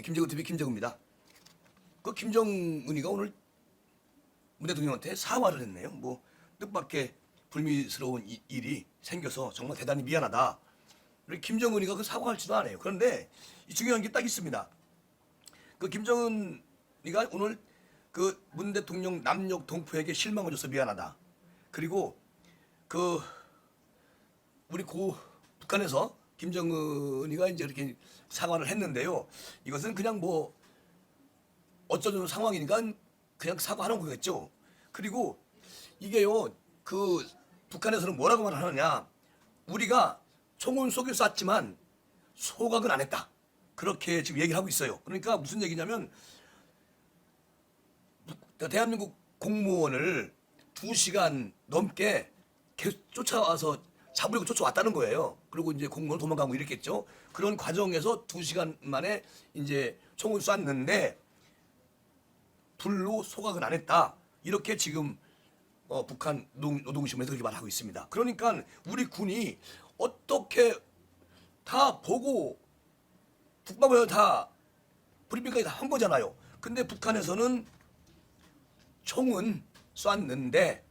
김정은 TV 김정은입니다. 그 김정은이가 오늘 문 대통령한테 사과를 했네요. 뭐 뜻밖의 불미스러운 일이 생겨서 정말 대단히 미안하다. 그리고 김정은이가 그 사과할지도 않아요. 그런데 이 중요한 게 딱 있습니다. 그 김정은이가 오늘 그 문 대통령 남녘 동포에게 실망을 줘서 미안하다. 그리고 그 우리 북한에서 김정은이가 이제 이렇게 사과를 했는데요. 이것은 그냥 뭐 어쩌는 상황이니까 그냥 사과하는 거겠죠. 그리고 이게요, 그 북한에서는 뭐라고 말하느냐? 우리가 총은 쏘긴 쐈지만 소각은 안 했다. 그렇게 지금 얘기를 하고 있어요. 그러니까 무슨 얘기냐면 대한민국 공무원을 2시간 넘게 계속 쫓아와서 잡으려고 쫓아왔다는 거예요. 그리고 이제 공무원 도망가고 이랬겠죠. 그런 과정에서 2시간 만에 이제 총을 쐈는데 불로 소각은 안 했다. 이렇게 지금 북한 노동신문에서 그렇게 말하고 있습니다. 그러니까 우리 군이 어떻게 다 보고 국방부에서 다 브리핑까지 다 한 거잖아요. 근데 북한에서는 총은 쐈는데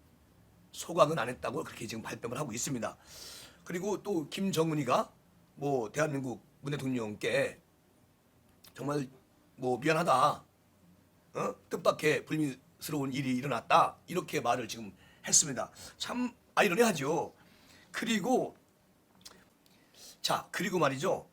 소각은 안 했다고 그렇게 지금 발뺌을 하고 있습니다. 그리고 또 김정은이가 뭐 대한민국 문 대통령께 정말 뭐 미안하다, 뜻밖의 불미스러운 일이 일어났다, 이렇게 말을 지금 했습니다. 참 아이러니하죠. 그리고 그리고 말이죠.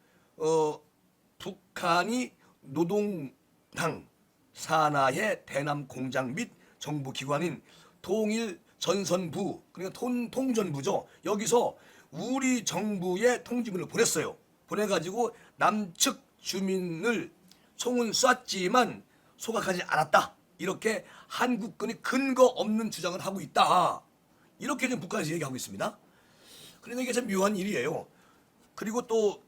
북한이 노동당 산하의 대남 공장 및 정부 기관인 통일전선부, 그러니까 통전부죠. 여기서 우리 정부의 통지문을 보냈어요. 보내가지고 남측 주민을 총은 쐈지만 소각하지 않았다. 이렇게 한국군이 근거 없는 주장을 하고 있다. 이렇게 지금 북한에서 얘기하고 있습니다. 그런데 이게 참 묘한 일이에요. 그리고 또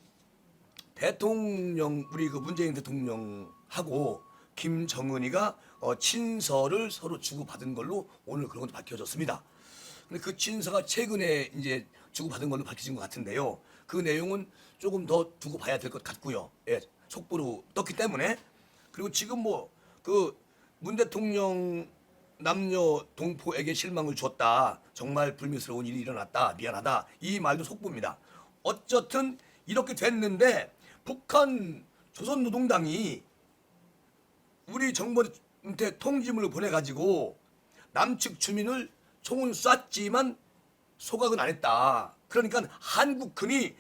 대통령, 우리 그 문재인 대통령하고 김정은이가 친서를 서로 주고받은 걸로 오늘 그런 것도 밝혀졌습니다. 근데 그 친서가 최근에 이제 주고받은 걸로 밝혀진 것 같은데요. 그 내용은 조금 더 두고 봐야 될 것 같고요. 예, 속보로 떴기 때문에. 그리고 지금 뭐 그 문 대통령 남녀 동포에게 실망을 줬다. 정말 불미스러운 일이 일어났다. 미안하다. 이 말도 속보입니다. 어쨌든 이렇게 됐는데 북한 조선노동당이 우리 정부한테 통지문을 보내가지고 남측 주민을 총은 쐈지만 소각은 안 했다. 그러니까 한국군이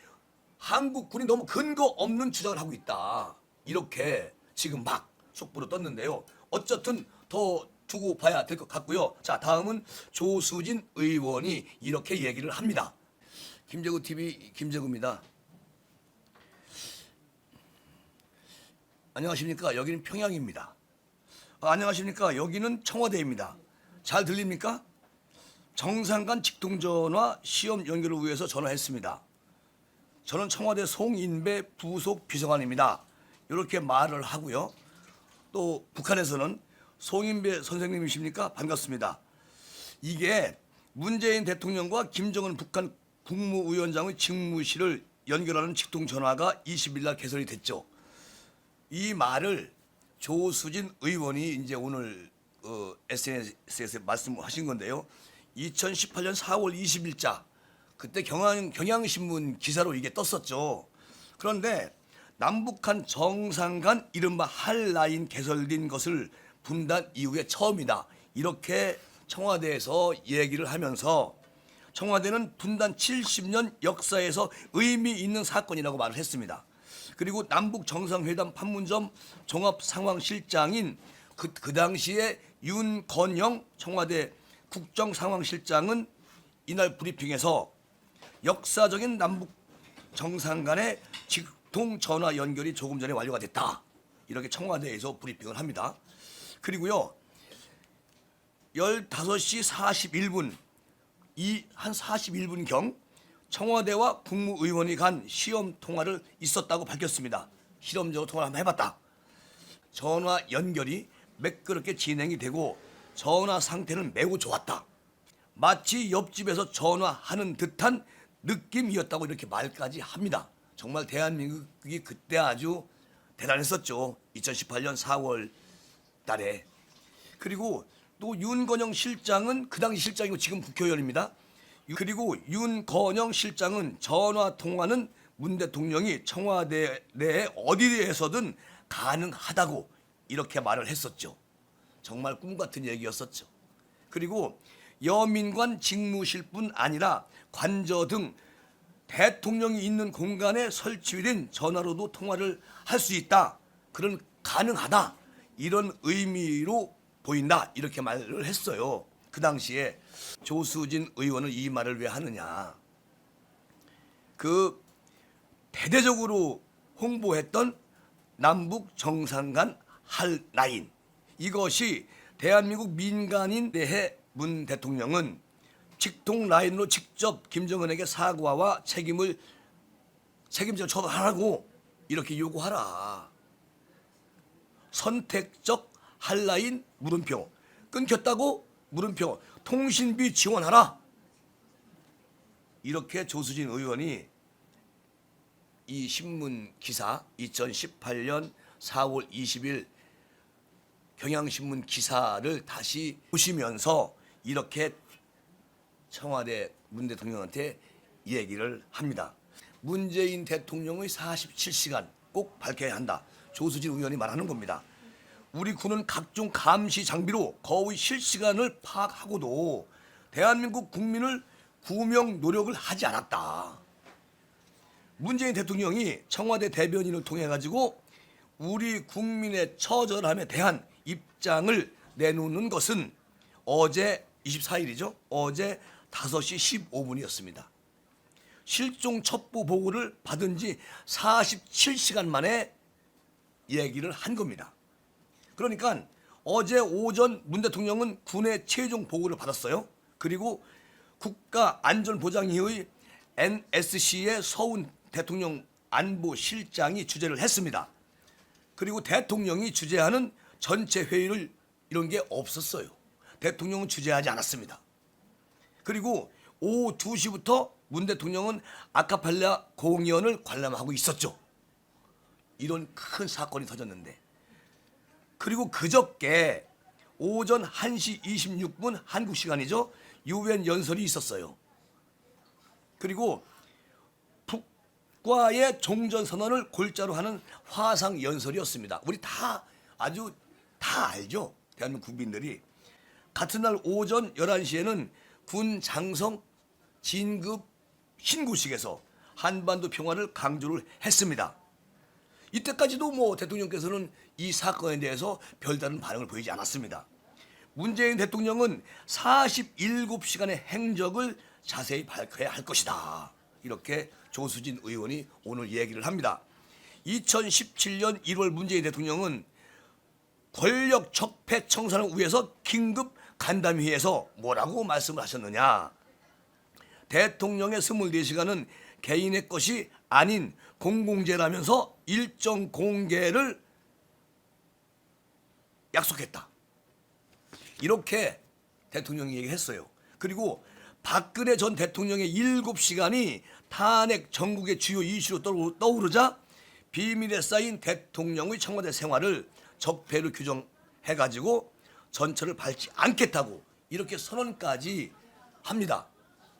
너무 근거 없는 주장을 하고 있다. 이렇게 지금 막 속보로 떴는데요. 어쨌든 더 두고 봐야 될 것 같고요. 자, 다음은 조수진 의원이 이렇게 얘기를 합니다. 김정은 TV 김정은입니다. 안녕하십니까? 여기는 평양입니다. 안녕하십니까? 여기는 청와대입니다. 잘 들립니까? 정상간 직통전화 시험 연결을 위해서 전화했습니다. 저는 청와대 송인배 부속 비서관입니다. 이렇게 말을 하고요. 또 북한에서는 송인배 선생님이십니까? 반갑습니다. 이게 문재인 대통령과 김정은 북한 국무위원장의 직무실을 연결하는 직통전화가 20일 날 개설이 됐죠. 이 말을 조수진 의원이 이제 오늘 SNS에서 말씀하신 건데요. 2018년 4월 20일자 그때 경향신문 기사로 이게 떴었죠. 그런데 남북한 정상 간 이른바 한라인 개설된 것을 분단 이후에 처음이다. 이렇게 청와대에서 얘기를 하면서 청와대는 분단 70년 역사에서 의미 있는 사건이라고 말을 했습니다. 그리고 남북 정상회담 판문점 종합상황실장인 그 당시에 윤건영 청와대 국정상황실장은 이날 브리핑에서 역사적인 남북 정상 간의 직통 전화 연결이 조금 전에 완료가 됐다. 이렇게 청와대에서 브리핑을 합니다. 그리고요, 15시 41분, 한 41분경 청와대와 국무의원이 간 시험 통화를 있었다고 밝혔습니다. 실험적으로 통화를 한번 해봤다. 전화 연결이 매끄럽게 진행이 되고 전화 상태는 매우 좋았다. 마치 옆집에서 전화하는 듯한 느낌이었다고 이렇게 말까지 합니다. 정말 대한민국이 그때 아주 대단했었죠. 2018년 4월 달에. 그리고 또 윤건영 실장은 그 당시 실장이고 지금 국회의원입니다. 그리고 윤건영 실장은 전화 통화는 문 대통령이 청와대 내 어디에서든 가능하다고 이렇게 말을 했었죠. 정말 꿈 같은 얘기였었죠. 그리고 여민관 직무실뿐 아니라 관저 등 대통령이 있는 공간에 설치된 전화로도 통화를 할 수 있다. 그런 가능하다. 이런 의미로 보인다. 이렇게 말을 했어요. 그 당시에 조수진 의원은 이 말을 왜 하느냐. 그 대대적으로 홍보했던 남북 정상 간 할 라인. 이것이 대한민국 민간인 대해 문 대통령은 직통 라인으로 직접 김정은에게 사과와 책임질 처벌하라고 이렇게 요구하라. 선택적 한라인 물음표. 끊겼다고 물음표. 통신비 지원하라. 이렇게 조수진 의원이 이 신문 기사 2018년 4월 20일 경향신문 기사를 다시 보시면서 이렇게 청와대 문 대통령한테 얘기를 합니다. 문재인 대통령의 47시간 꼭 밝혀야 한다. 조수진 의원이 말하는 겁니다. 우리 군은 각종 감시 장비로 거의 실시간을 파악하고도 대한민국 국민을 구명 노력을 하지 않았다. 문재인 대통령이 청와대 대변인을 통해 가지고 우리 국민의 처절함에 대한 입장을 내놓는 것은 어제 24일이죠. 어제 5시 15분이었습니다. 실종 첩보 보고를 받은 지 47시간 만에 얘기를 한 겁니다. 그러니까 어제 오전 문 대통령은 군의 최종 보고를 받았어요. 그리고 국가안전보장위의 NSC의 서훈 대통령 안보실장이 주재를 했습니다. 그리고 대통령이 주재하는 전체 회의를 이런 게 없었어요. 대통령은 주재하지 않았습니다. 그리고 오후 2시부터 문 대통령은 아카펠라 공연을 관람하고 있었죠. 이런 큰 사건이 터졌는데. 그리고 그저께 오전 1시 26분 한국 시간이죠. 유엔 연설이 있었어요. 그리고 북과의 종전선언을 골자로 하는 화상 연설이었습니다. 우리 다 아주 다 알죠. 대한민국 국민들이. 같은 날 오전 11시에는 군 장성 진급 신고식에서 한반도 평화를 강조를 했습니다. 이때까지도 뭐 대통령께서는 이 사건에 대해서 별다른 반응을 보이지 않았습니다. 문재인 대통령은 47시간의 행적을 자세히 밝혀야 할 것이다. 이렇게 조수진 의원이 오늘 얘기를 합니다. 2017년 1월 문재인 대통령은 권력 적폐 청산을 위해서 긴급 간담회에서 뭐라고 말씀을 하셨느냐. 대통령의 24시간은 개인의 것이 아닌 공공재라면서 일정 공개를 약속했다. 이렇게 대통령이 얘기했어요. 그리고 박근혜 전 대통령의 7시간이 탄핵 전국의 주요 이슈로 떠오르자 비밀에 쌓인 대통령의 청와대 생활을 적폐로 규정해가지고 전철을 밟지 않겠다고 이렇게 선언까지 합니다.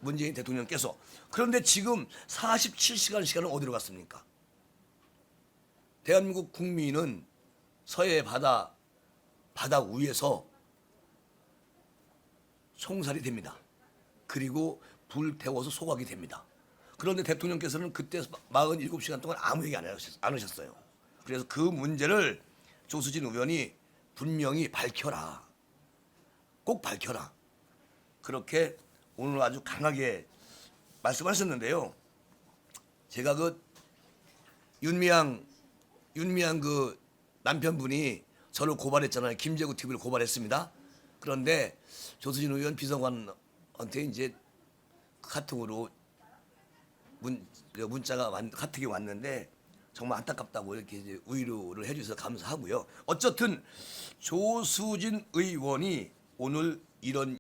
문재인 대통령께서. 그런데 지금 47시간 시간은 어디로 갔습니까? 대한민국 국민은 서해 바다 위에서 총살이 됩니다. 그리고 불태워서 소각이 됩니다. 그런데 대통령께서는 그때 47시간 동안 아무 얘기 안 하셨어요. 그래서 그 문제를 조수진 의원이 분명히 밝혀라. 꼭 밝혀라. 그렇게 오늘 아주 강하게 말씀하셨는데요. 제가 그 윤미향 그 남편분이 저를 고발했잖아요. 김재구 TV를 고발했습니다. 그런데 조수진 의원 비서관한테 이제 카톡으로 문자가 카톡이 왔는데 정말 안타깝다고 이렇게 이제 위로를 해주셔서 감사하고요. 어쨌든 조수진 의원이 오늘 이런